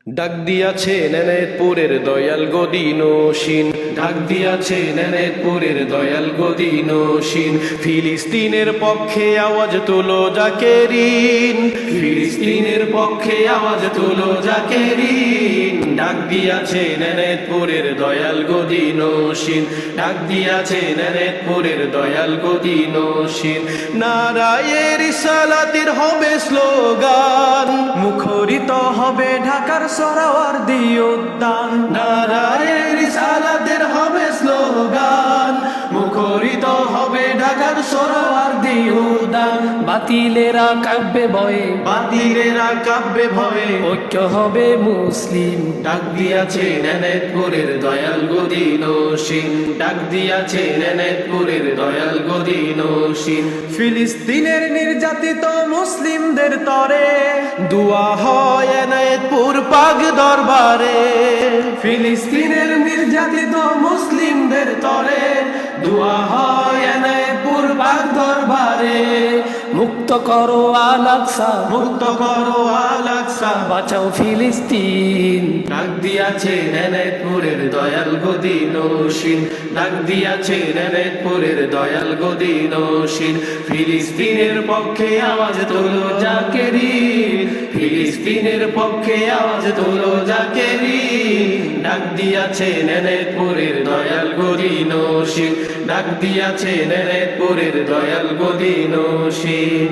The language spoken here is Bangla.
ডাক দিয়াছে নেনেতপুরের দয়াল গদিনসীন, ডাক দিয়াছে নেনেতপুরের দয়াল গদিনসীন। ফিলিস্তিনের পক্ষে আওয়াজ তুলো জাকেরিন, ফিলিস্তিনের পক্ষে আওয়াজ তুলো জাকেরিন। ডাক দিয়াছে নেনেতপুরের দয়াল গদিনসীন, ডাক দিয়াছে নেনেতপুরের দয়াল গদিনসীন। নারায়ে রিসালাতের হবে স্লোগান, মুখরিত হবে ঢাকার সোহরাওয়ার্দী উদ্যান। নারায়ে রিসালাতের হবে স্লোগান, মুখরিত হবে ঢাকার সোহরাওয়ার্দী উদ্যান। বাতিলেরা কাব্যে ভয়ে, বাতিলেরা কাব্যে ভয়ে, ঐক্য হবে মুসলিম। ডাক দিয়াছে নেনেতপুরের দয়াল গদিনসীন, ডাক দিয়াছে নেনেতপুরের দয়াল গদিনসীন। ফিলিস্তিনের নির্যাতিত মুসলিমদের তরে দুয়া হয় এনায়েতপুর পাক দরবারে, ফিলিস্তিনের নির্যাতিত মুসলিমদের তরে দুয়া হয় এনায়েতপুর পাক দরবারে। মুক্ত করো আল আকসা, মুক্ত করো আল আকসা, বাঁচাও ফিলিস্তিন। ডাক দিয়াছে নেনেতপুরের দয়াল গদিনসীন, ডাক দিয়াছে নেনেতপুরের দয়াল গদিনসীন। ফিলিস্তিনের পক্ষে আওয়াজ তোলো জাকেরিন, ফিলিস্তিনের পক্ষে আওয়াজ তোলো জাকেরিন। ডাক দিয়াছে নেনেতপুরের দয়াল গদিনসীন, ডাক দিয়াছে নেনেতপুরের দয়াল গদিনসীন।